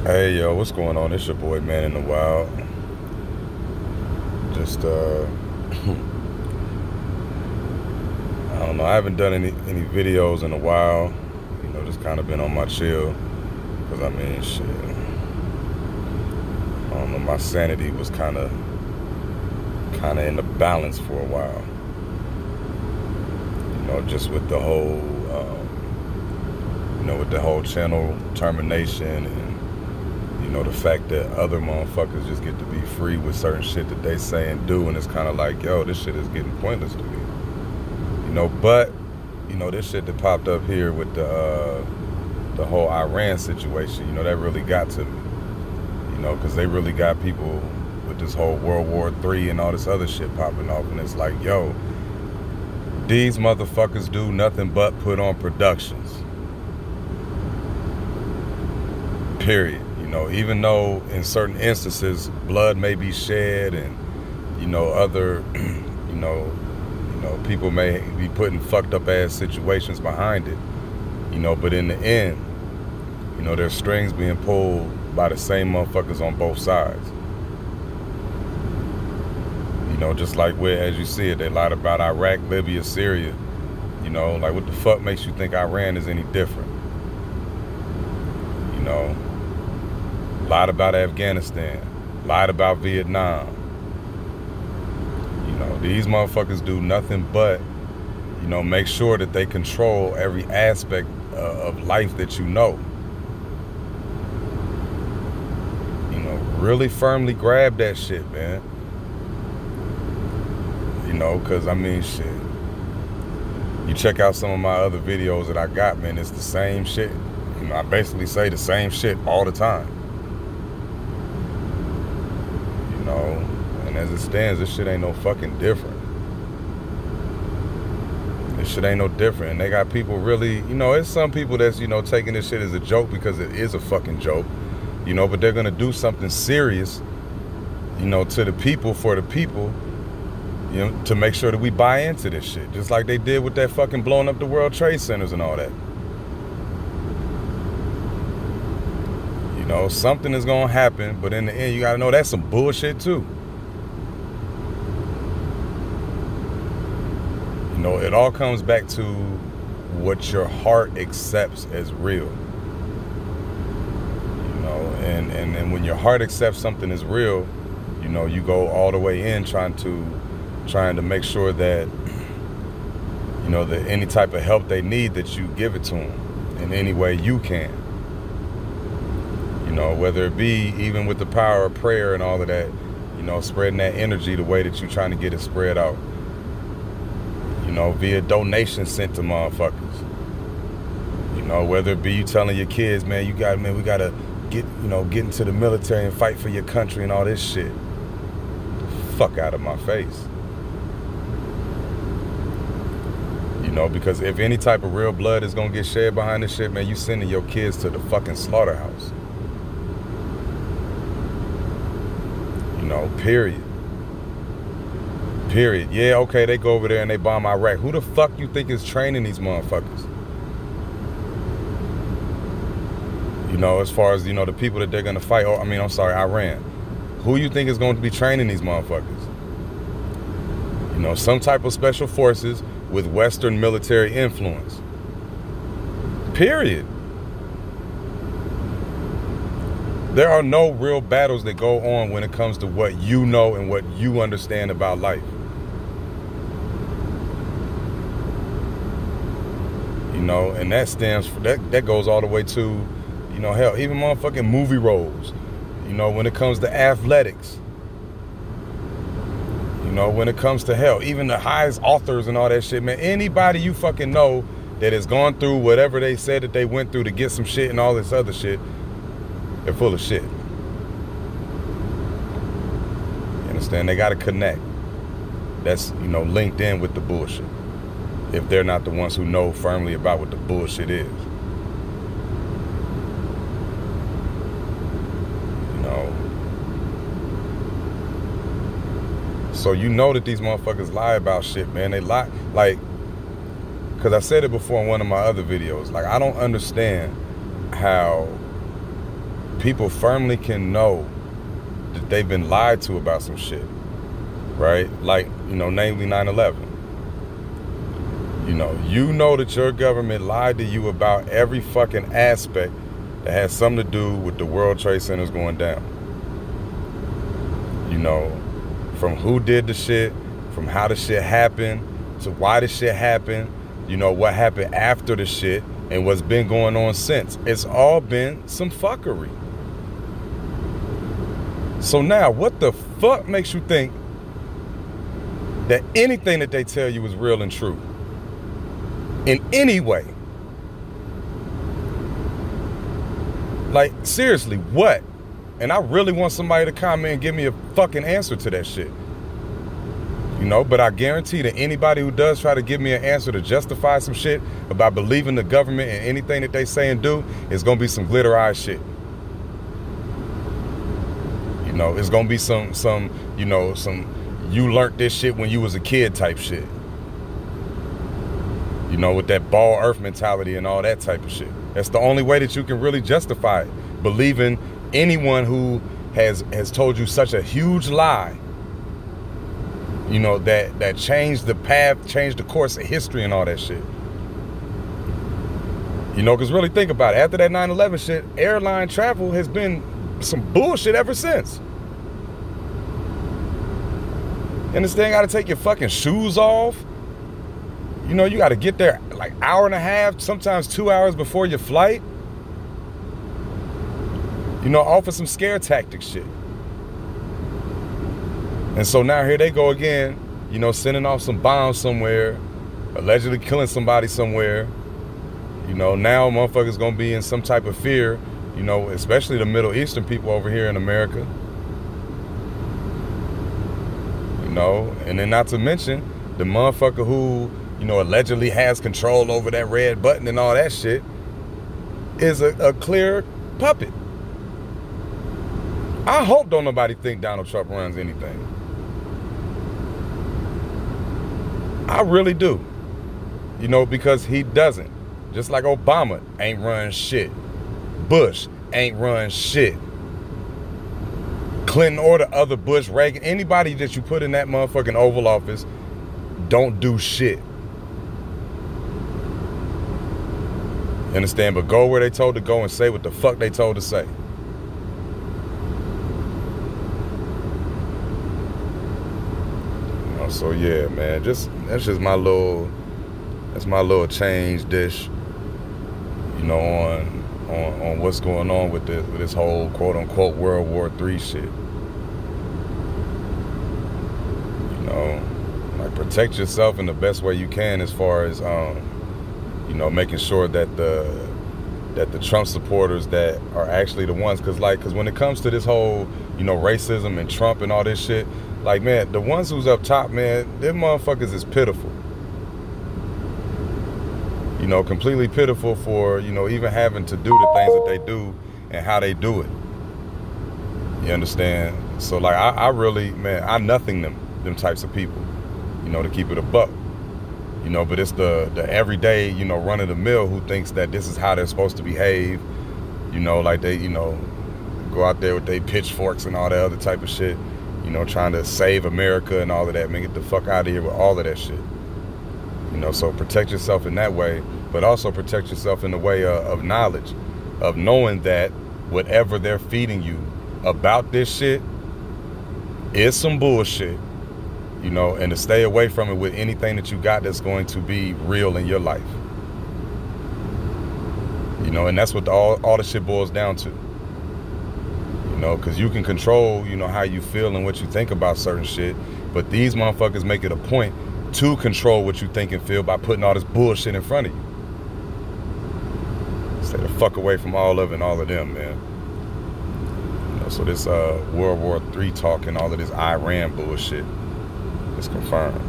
Hey yo, what's going on? It's your boy Man in the Wild. Just I don't know. I haven't done any videos in a while. You know, just kind of been on my chill. Cause I mean, shit. I don't know. My sanity was kind of in the balance for a while. You know, just with the whole, with the whole channel termination and. You know, the fact that other motherfuckers just get to be free with certain shit that they say and do, and it's kind of like, yo, this shit is getting pointless to me. You know, but, you know, this shit that popped up here with the whole Iran situation, you know, that really got to me. You know, because they really got people with this whole World War III and all this other shit popping off, and it's like, yo, these motherfuckers do nothing but put on productions. Period. You know, even though in certain instances blood may be shed and, you know, other, people may be putting fucked up ass situations behind it, you know, but in the end, you know, there's strings being pulled by the same motherfuckers on both sides. You know, just like where, as you see it, they lied about Iraq, Libya, Syria. You know, like what the fuck makes you think Iran is any different? You know, lied about Afghanistan, lied about Vietnam. You know, these motherfuckers do nothing but, you know, make sure that they control every aspect of life that you know. You know, really firmly grab that shit, man. You know, because, I mean, shit. You check out some of my other videos that I got, man, it's the same shit. You know, I basically say the same shit all the time. You know, and as it stands, this shit ain't no fucking different. This shit ain't no different. And they got people really, you know, it's some people that's, you know, taking this shit as a joke because it is a fucking joke. You know, but they're gonna do something serious, you know, to the people, for the people, you know, to make sure that we buy into this shit. Just like they did with that fucking blowing up the World Trade Centers and all that. You know, something is gonna happen, but in the end, you gotta know that's some bullshit too. You know, it all comes back to what your heart accepts as real. You know, and when your heart accepts something as real, you know, you go all the way in trying to make sure that, you know, that any type of help they need, that you give it to them in any way you can. You know, whether it be even with the power of prayer and all of that, you know, spreading that energy the way that you're trying to get it spread out. You know, via donations sent to motherfuckers. You know, whether it be you telling your kids, man, we gotta get into the military and fight for your country and all this shit. Fuck out of my face. You know, because if any type of real blood is gonna get shed behind this shit, man, you sending your kids to the fucking slaughterhouse. You know, period. Period. Yeah, okay, they go over there and they bomb Iraq. Who the fuck you think is training these motherfuckers? You know, as far as, you know, the people that they're gonna fight, Iran. Who you think is going to be training these motherfuckers? You know, some type of special forces with Western military influence. Period. There are no real battles that go on when it comes to what you know and what you understand about life. You know, and that stands for, that goes all the way to, you know, hell, even motherfucking movie roles. You know, when it comes to athletics. You know, when it comes to hell, even the highest authors and all that shit, man. Anybody you fucking know that has gone through whatever they said that they went through to get some shit and all this other shit, they're full of shit. You understand? They gotta connect. That's, you know, linked in with the bullshit. If they're not the ones who know firmly about what the bullshit is. So you know that these motherfuckers lie about shit, man. They lie, like, because I said it before in one of my other videos. Like, I don't understand how people firmly can know that they've been lied to about some shit, right? Like, namely 9/11. You know that your government lied to you about every fucking aspect that has something to do with the World Trade Centers going down. From who did the shit, from how the shit happened, to why the shit happened, what happened after the shit, and what's been going on since. It's all been some fuckery. So now, what the fuck makes you think that anything that they tell you is real and true? In any way? Like, seriously, what? And I really want somebody to comment and give me a fucking answer to that shit. But I guarantee that anybody who does try to give me an answer to justify some shit about believing the government and anything that they say and do is gonna be some glitter-eyed shit. It's gonna be some you learned this shit when you was a kid type shit. With that ball earth mentality and all that type of shit. That's the only way that you can really justify it. Believing anyone who has told you such a huge lie, that changed the path, changed the course of history and all that shit. Because really think about it. After that 9/11 shit, airline travel has been some bullshit ever since. And this thing got to take your fucking shoes off. You got to get there like hour and a half, sometimes 2 hours before your flight. Off of some scare tactic shit. And so now here they go again, sending off some bombs somewhere, allegedly killing somebody somewhere. Now motherfuckers gonna be in some type of fear, especially the Middle Eastern people over here in America. And then not to mention the motherfucker who, allegedly has control over that red button and all that shit is a clear puppet. I hope don't nobody think Donald Trump runs anything. I really do. Because he doesn't. Just like Obama ain't run shit. Bush ain't run shit. Clinton or the other Bush, Reagan, anybody that you put in that motherfucking Oval Office don't do shit. You understand? But go where they told to go and say what the fuck they told to say. So yeah, man, that's just my little change dish, on what's going on with this whole quote unquote World War III shit. Like protect yourself in the best way you can as far as making sure that the Trump supporters that are actually the ones, because when it comes to this whole racism and Trump and all this shit. Like, man, the ones who's up top, man, them motherfuckers is pitiful. Completely pitiful for, even having to do the things that they do and how they do it. You understand? So, like, I really, man, I nothing them types of people, to keep it a buck. But it's the everyday, run of the mill who thinks that this is how they're supposed to behave. Like they, go out there with their pitchforks and all that other type of shit. Trying to save America and all of that. Man, get the fuck out of here with all of that shit. So protect yourself in that way, but also protect yourself in the way of knowledge, of knowing that whatever they're feeding you about this shit is some bullshit, and to stay away from it with anything that you got that's going to be real in your life. And that's what all the shit boils down to. Because you can control, how you feel and what you think about certain shit. But these motherfuckers make it a point to control what you think and feel by putting all this bullshit in front of you. Stay the fuck away from all of it and all of them, man. So this World War III talk and all of this Iran bullshit is confirmed.